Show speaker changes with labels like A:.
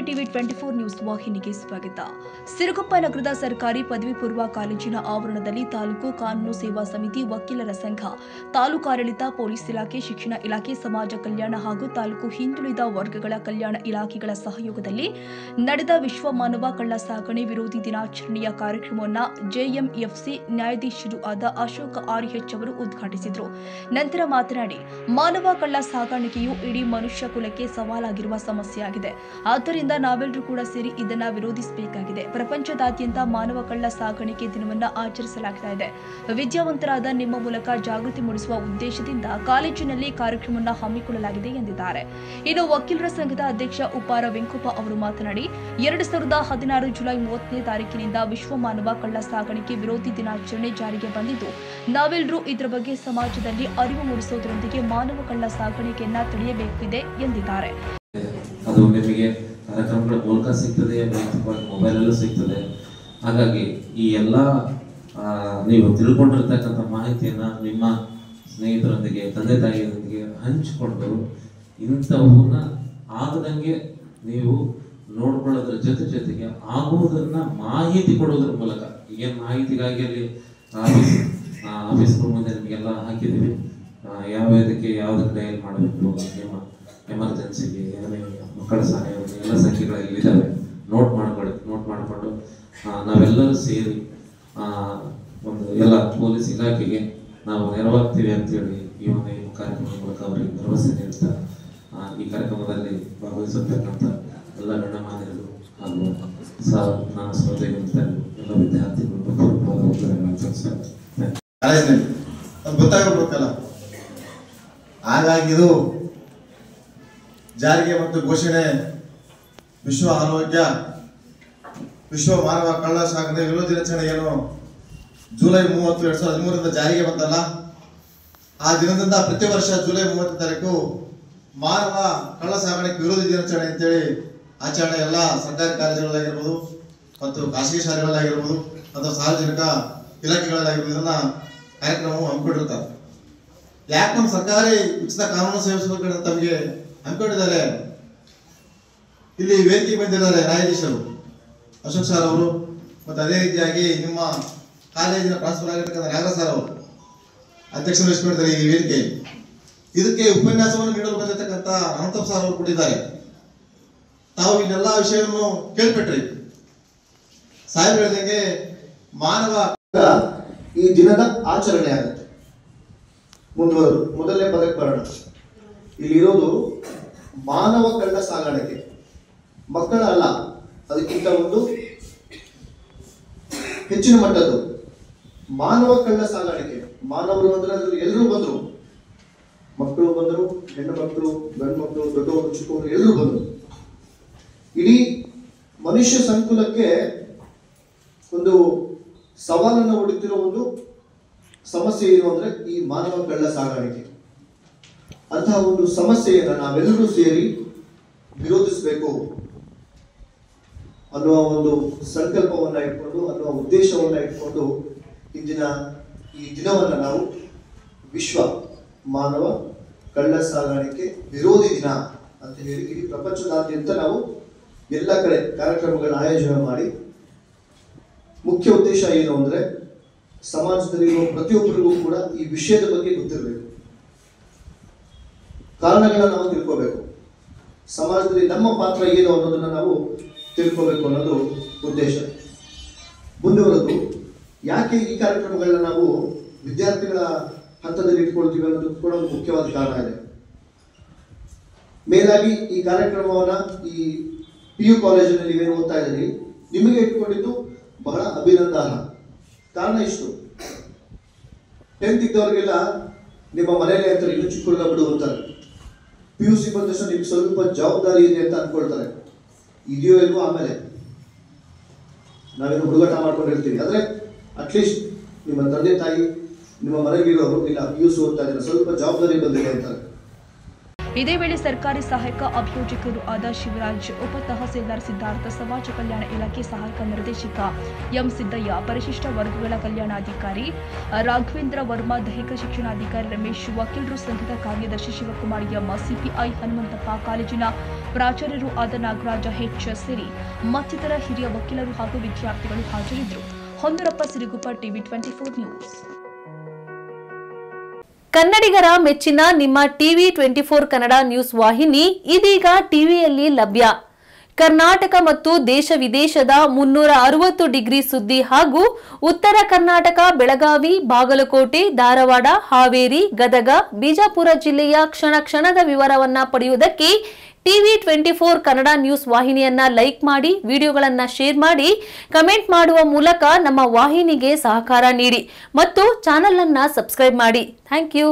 A: TV 24 news ವಾಹಿನಿಗೆ ಸ್ವಾಗತ. ಸಿರುಗುಪ್ಪ ನಗರದ ಸರ್ಕಾರಿ ಪದವಿ ಪೂರ್ವ ಕಾಲೇಜಿನ ಆವರಣದಲ್ಲಿ ತಾಲೂಕು ಕಾನೂನು ಸೇವಾ ಸಮಿತಿ, ವಕೀಲರ ಸಂಘ, ತಾಲೂಕು ಆಡಳಿತ, ಪೊಲೀಸ್ ಇಲಾಖೆ, ಶಿಕ್ಷಣ ಇಲಾಖೆ, ಸಮಾಜ ಕಲ್ಯಾಣ ಹಾಗೂ ತಾಲೂಕು ಹಿಂದುಳಿದ ವರ್ಗಗಳ ಕಲ್ಯಾಣ ಇಲಾಖೆಗಳ ಸಹಯೋಗದಲ್ಲಿ ನಡೆದ ವಿಶ್ವ ಮಾನವ ಕಳ್ಳ ಸಾಗಣೆ ವಿರೋಧಿ ದಿನಾಚರಣೆಯ ಕಾರ್ಯಕ್ರಮವನ್ನು ಜೆಎಂಎಫ್ಸಿ ನ್ಯಾಯಾಧೀಶರೂ ಆದ ಅಶೋಕ್ ಆರ್ಎಚ್ ಅವರು ಉದ್ಘಾಟಿಸಿದರು. ನಂತರ ಮಾತನಾಡಿ, ಮಾನವ ಕಳ್ಳ ಸಾಗಾಣಿಕೆಯು ಇಡೀ ಮನುಷ್ಯ ಕುಲಕ್ಕೆ ಸವಾಲಾಗಿರುವ ಸಮಸ್ಯೆಯಾಗಿದೆ. ಆದ್ದರಿಂದ ನಾವೆಲ್ಲರೂ ಕೂಡ ಸೇರಿ ಇದನ್ನು ವಿರೋಧಿಸಬೇಕಾಗಿದೆ. ಪ್ರಪಂಚದಾದ್ಯಂತ ಮಾನವ ಕಳ್ಳ ಸಾಗಾಣಿಕೆ ದಿನವನ್ನು ಆಚರಿಸಲಾಗುತ್ತಿದೆ. ವಿದ್ಯಾವಂತರಾದ ನಿಮ್ಮ ಮೂಲಕ ಜಾಗೃತಿ ಮೂಡಿಸುವ ಉದ್ದೇಶದಿಂದ ಕಾಲೇಜಿನಲ್ಲಿ ಕಾರ್ಯಕ್ರಮವನ್ನು ಹಮ್ಮಿಕೊಳ್ಳಲಾಗಿದೆ ಎಂದಿದ್ದಾರೆ. ಇನ್ನು ವಕೀಲರ ಸಂಘದ ಅಧ್ಯಕ್ಷ ಉಪಾರ ವೆಂಕಪ್ಪ ಅವರು ಮಾತನಾಡಿ, 2016 ಜುಲೈ 30ನೇ ತಾರೀಕಿನಿಂದ ವಿಶ್ವ ಮಾನವ ಕಳ್ಳ ಸಾಗಾಣಿಕೆ ವಿರೋಧಿ ದಿನಾಚರಣೆ ಜಾರಿಗೆ ಬಂದಿದ್ದು, ನಾವೆಲ್ಲರೂ ಇದರ ಬಗ್ಗೆ ಸಮಾಜದಲ್ಲಿ ಅರಿವು ಮೂಡಿಸುವುದರೊಂದಿಗೆ ಮಾನವ ಕಳ್ಳ ಸಾಗಾಣಿಕೆಯನ್ನ ತಡೆಯಬೇಕಿದೆ ಎಂದಿದ್ದಾರೆ.
B: ಅದು ನಿಮಗೆ ಕಾರ್ಯಕ್ರಮಗಳ ಮೂಲಕ ಸಿಗ್ತದೆ, ವೈಯಕ್ತಿಕವಾಗಿ ಮೊಬೈಲಲ್ಲೂ ಸಿಗ್ತದೆ. ಹಾಗಾಗಿ ಈ ಎಲ್ಲ ನೀವು ತಿಳ್ಕೊಂಡಿರ್ತಕ್ಕಂಥ ಮಾಹಿತಿಯನ್ನು ನಿಮ್ಮ ಸ್ನೇಹಿತರೊಂದಿಗೆ, ತಂದೆ ತಾಯಿಯರೊಂದಿಗೆ ಹಂಚಿಕೊಂಡು ಇಂಥವನ್ನ ಆಗದಂಗೆ ನೀವು ನೋಡ್ಕೊಳ್ಳೋದ್ರ ಜೊತೆಗೆ ಆಗುವುದನ್ನ ಮಾಹಿತಿ ಕೊಡೋದ್ರ ಮೂಲಕ, ಏನು ಮಾಹಿತಿಗಾಗಿ ಅಲ್ಲಿ ಆಫೀಸ್ ಮುಂದೆ ನಿಮಗೆಲ್ಲ ಹಾಕಿದ್ದೀವಿ. ಯಾವ ಇದಕ್ಕೆ ಯಾವುದಕ್ಕೆ ಡಯಲ್ ಮಾಡಬೇಕು, ನಿಮ್ಮ ಎಮರ್ಜೆನ್ಸಿಗೆ, ಮಕ್ಕಳ ಸಹಾಯ, ಎಲ್ಲ ಸಂಖ್ಯೆಗಳಲ್ಲಿ ಇದ್ದಾವೆ. ನೋಟ್ ಮಾಡಿಕೊಂಡು ನಾವೆಲ್ಲರೂ ಸೇರಿ ಒಂದು ಎಲ್ಲ ಪೊಲೀಸ್ ಇಲಾಖೆಗೆ ನಾವು ನೆರವಾಗ್ತೀವಿ ಅಂತೇಳಿ ಈ ಒಂದು ಕಾರ್ಯಕ್ರಮದ ಮೂಲಕ ಅವರಿಗೆ ಭರವಸೆ ನೀಡ್ತಾ ಈ ಕಾರ್ಯಕ್ರಮದಲ್ಲಿ ಭಾಗವಹಿಸತಕ್ಕಂಥ ಎಲ್ಲ ಗಣ್ಯಮಾನ್ಯರು ಹಾಗೂ ನಾನು ಸ್ಪರ್ಧೆಗಿಂತಲೂ ಎಲ್ಲ ವಿದ್ಯಾರ್ಥಿಗಳು
C: ಗೊತ್ತಾಗಬೇಕಲ್ಲ. ಹಾಗಾಗಿ ಇದು ಜಾರಿಗೆ ಮತ್ತು ಘೋಷಣೆ ವಿಶ್ವ ಆರೋಗ್ಯ, ವಿಶ್ವ ಮಾನವ ಕಳ್ಳ ಸಾಗಣೆ ವಿರೋಧಿ ದಿನಾಚರಣೆ ಏನು ಜುಲೈ 30, 2013ರಿಂದ ಜಾರಿಗೆ ಬಂತಲ್ಲ, ಆ ದಿನದಿಂದ ಪ್ರತಿ ವರ್ಷ ಜುಲೈ 30ನೇ ತಾರೀಕು ಮಾನವ ಕಳ್ಳ ಸಾಗಾಣಿಕೆ ವಿರೋಧಿ ದಿನಾಚರಣೆ ಅಂತೇಳಿ ಆಚರಣೆ ಎಲ್ಲ ಸರ್ಕಾರಿ ಕಾಲೇಜುಗಳಾಗಿರ್ಬೋದು ಮತ್ತು ಖಾಸಗಿ ಶಾಲೆಗಳಾಗಿರ್ಬೋದು ಅಥವಾ ಸಾರ್ವಜನಿಕ ಇಲಾಖೆಗಳಾಗಿರ್ಬೋದು ಇದನ್ನ ಕಾರ್ಯಕ್ರಮವು ಹಮ್ಮಿಕೊಂಡಿರ್ತಾರೆ. ಯಾಕೆ ನಮ್ಮ ಸರ್ಕಾರಿ ಉಚಿತ ಕಾನೂನು ಸೇವೆ ತಮಗೆ ಹಮ್ಮಿಕೊಂಡಿದ್ದಾರೆ. ಇಲ್ಲಿ ವೇದಿಕೆ ಬಂದಿದ್ದಾರೆ ನ್ಯಾಯಾಧೀಶರು ಅಶೋಕ್ ಸರ್ ಅವರು, ಮತ್ತು ಅದೇ ರೀತಿಯಾಗಿ ನಿಮ್ಮ ಕಾಲೇಜಿನ ಟ್ರಾನ್ಸ್ಫರ್ ಆಗಿರ್ತಕ್ಕಂಥ ನಾಗರಾಜ್ ಸರ್ ಅವರು ಅಧ್ಯಕ್ಷರು ವಹಿಸಿಕೊಂಡಿದ್ದಾರೆ ಈ ವೇದಿಕೆಯಲ್ಲಿ. ಇದಕ್ಕೆ ಉಪನ್ಯಾಸವನ್ನು ನೀಡಲು ಬಂದಿರತಕ್ಕಂಥ ಅನಂತಪ್ಪ ಸರ್ ಅವರು ಕೊಟ್ಟಿದ್ದಾರೆ. ತಾವು ಇನ್ನೆಲ್ಲ ವಿಷಯವನ್ನು ಕೇಳ್ಬಿಟ್ರಿ. ಸಾಹೇಬ್ ಹೇಳಿದಂಗೆ ಮಾನವ ಈ ದಿನದ ಆಚರಣೆ ಆಗುತ್ತೆ. ಮುಂದುವರೆದು ಮೊದಲನೇ ಪದಕ್ಕೆ ಬರೋಣ. ಇಲ್ಲಿರೋದು ಮಾನವ ಕಳ್ಳ ಸಾಗಾಣಿಕೆ, ಮಕ್ಕಳ ಅಲ್ಲ, ಅದಕ್ಕಿಂತ ಒಂದು ಹೆಚ್ಚಿನ ಮಟ್ಟದ್ದು ಮಾನವ ಕಳ್ಳ ಸಾಗಾಣಿಕೆ. ಮಾನವರು ಅಂದ್ರೆ ಅದ್ರಲ್ಲಿ ಎಲ್ಲರೂ ಬಂದರು, ಮಕ್ಕಳು ಬಂದರು, ಹೆಣ್ಣು ಮಕ್ಕಳು, ಗಂಡು ಮಕ್ಕಳು, ದೊಡ್ಡವರು, ಚಿಕ್ಕವರು, ಎಲ್ಲರೂ ಬಂದರು. ಇಡೀ ಮನುಷ್ಯ ಸಂಕುಲಕ್ಕೆ ಒಂದು ಸವಾಲನ್ನು ಒಡ್ಡುತ್ತಿರುವ ಒಂದು ಸಮಸ್ಯೆ ಏನು ಅಂದ್ರೆ ಈ ಮಾನವ ಕಳ್ಳ ಸಾಗಾಣಿಕೆ. ಅಂತಹ ಒಂದು ಸಮಸ್ಯೆಯನ್ನು ನಾವೆಲ್ಲರೂ ಸೇರಿ ವಿರೋಧಿಸಬೇಕು ಅನ್ನುವ ಒಂದು ಸಂಕಲ್ಪವನ್ನ ಇಟ್ಕೊಂಡು, ಅನ್ನುವ ಉದ್ದೇಶವನ್ನ ಇಟ್ಕೊಂಡು ಇಂದಿನ ಈ ದಿನವನ್ನ ನಾವು ವಿಶ್ವ ಮಾನವ ಕಳ್ಳ ಸಾಗಾಣಿಕೆ ವಿರೋಧಿ ದಿನ ಅಂತ ಹೇಳಿ ಇಡೀ ಪ್ರಪಂಚದಾದ್ಯಂತ ನಾವು ಎಲ್ಲ ಕಡೆ ಕಾರ್ಯಕ್ರಮಗಳನ್ನ ಆಯೋಜನೆ ಮಾಡಿ, ಮುಖ್ಯ ಉದ್ದೇಶ ಏನು ಅಂದ್ರೆ ಸಮಾಜದಲ್ಲಿರುವ ಪ್ರತಿಯೊಬ್ಬರಿಗೂ ಕೂಡ ಈ ವಿಷಯದ ಬಗ್ಗೆ ಗೊತ್ತಿರಬೇಕು, ಕಾರಣಗಳನ್ನ ನಾವು ತಿಳ್ಕೋಬೇಕು, ಸಮಾಜದಲ್ಲಿ ನಮ್ಮ ಪಾತ್ರ ಏನು ಅನ್ನೋದನ್ನ ನಾವು ತಿಳ್ಕೋಬೇಕು ಅನ್ನೋದು ಉದ್ದೇಶ. ಮುಂದುವರೆದು ಯಾಕೆ ಈ ಕಾರ್ಯಕ್ರಮಗಳನ್ನ ನಾವು ವಿದ್ಯಾರ್ಥಿಗಳ ಹಂತದಲ್ಲಿ ಇಟ್ಕೊಳ್ತೀವಿ ಅನ್ನೋದು ಕೂಡ ಒಂದು ಮುಖ್ಯವಾದ ಕಾರಣ ಇದೆ. ಮೇಲಾಗಿ ಈ ಕಾರ್ಯಕ್ರಮವನ್ನ ಈ PU ಕಾಲೇಜಿನಲ್ಲಿ ನೀವೇನು ಓದ್ತಾ ಇದ್ದೀರಿ, ನಿಮಗೆ ಇಟ್ಕೊಂಡಿದ್ದು ಬಹಳ ಅಭಿನಂದನ. ಕಾರಣ ಇಷ್ಟು, 10th ಇದ್ದವರಿಗೆಲ್ಲ ನಿಮ್ಮ ಮನೆಯಲ್ಲಿ ಅಂತಾರೆ ಇನ್ನೂ ಚಿಕ್ಕ ಹುಡುಗ ಬಿಡು ಅಂತಾರೆ. PUC ಬಂದ ತಕ್ಷಣ ನಿಮ್ಗೆ ಸ್ವಲ್ಪ ಜವಾಬ್ದಾರಿ ಇದೆ ಅಂತ ಅನ್ಕೊಳ್ತಾರೆ. ಇದೆಯೋ ಇಲ್ವೋ ಆಮೇಲೆ ನಾವೇನು ಹುಡುಗಾಟ ಮಾಡ್ಕೊಂಡಿರ್ತೀವಿ. ಆದ್ರೆ ಅಟ್ಲೀಸ್ಟ್ ನಿಮ್ಮ ತಂದೆ ತಾಯಿ, ನಿಮ್ಮ ಮನೆಗಿರೋರು ಇಲ್ಲ PUC ಓದ್ತಾ ಇದ್ದಾರೆ, ಸ್ವಲ್ಪ ಜವಾಬ್ದಾರಿ ಬಂದಿದೆ ಅಂತಾರೆ.
A: ಇದೇ ವೇಳೆ ಸರ್ಕಾರಿ ಸಹಾಯಕ ಅಭಿಯೋಜಕರು ಆದ ಶಿವರಾಜ್, ಉಪ ತಹಸೀಲ್ದಾರ್ ಸಿದ್ಧಾರ್ಥ, ಸಮಾಜ ಕಲ್ಯಾಣ ಇಲಾಖೆ ಸಹಾಯಕ ನಿರ್ದೇಶಕ ಎಂ ಸಿದ್ದಯ್ಯ, ಪರಿಶಿಷ್ಟ ವರ್ಗಗಳ ಕಲ್ಯಾಣಾಧಿಕಾರಿ ರಾಘವೇಂದ್ರ ವರ್ಮಾ, ದೈಹಿಕ ಶಿಕ್ಷಣಾಧಿಕಾರಿ ರಮೇಶ್, ವಕೀಲರು ಸಂಘದ ಕಾರ್ಯದರ್ಶಿ ಶಿವಕುಮಾರ್ ಎಂ, ಸಿಪಿಐ ಹನುಮಂತಪ್ಪ, ಕಾಲೇಜಿನ ಪ್ರಾಚಾರ್ಯರು ಆದ ನಾಗರಾಜ ಹೆಚ್ ಸೇರಿ ಮತ್ತಿತರ ಹಿರಿಯ ವಕೀಲರು ಹಾಗೂ ವಿದ್ಯಾರ್ಥಿಗಳು ಹಾಜರಿದ್ದರು. Honnurappa, Siruguppa, TV 24 news.
D: ಕನ್ನಡಿಗರ ಮೆಚ್ಚಿನ ನಿಮ್ಮ ಟಿವಿ 24 ಕನ್ನಡ ನ್ಯೂಸ್ ವಾಹಿನಿ ಇದೀಗ ಟಿವಿಯಲ್ಲಿ ಲಭ್ಯ. ಕರ್ನಾಟಕ ಮತ್ತು ದೇಶ ವಿದೇಶದ 360 ಡಿಗ್ರಿ ಸುದ್ದಿ ಹಾಗೂ ಉತ್ತರ ಕರ್ನಾಟಕ, ಬೆಳಗಾವಿ, ಬಾಗಲಕೋಟೆ, ಧಾರವಾಡ, ಹಾವೇರಿ, ಗದಗ, ಬಿಜಾಪುರ ಜಿಲ್ಲೆಯ ಕ್ಷಣ ಕ್ಷಣದ ವಿವರವನ್ನ ಪಡೆಯುವುದಕ್ಕೆ ಟಿವಿ 24 ಕನ್ನಡ ನ್ಯೂಸ್ ವಾಹಿನಿಯನ್ನ ಲೈಕ್ ಮಾಡಿ, ವಿಡಿಯೋಗಳನ್ನ ಶೇರ್ ಮಾಡಿ, ಕಮೆಂಟ್ ಮಾಡುವ ಮೂಲಕ ನಮ್ಮ ವಾಹಿನಿಗೆ ಸಹಕಾರ ನೀಡಿ ಮತ್ತು ಚಾನೆಲ್ ಅನ್ನ ಸಬ್ಸ್ಕ್ರೈಬ್ ಮಾಡಿ. Thank you.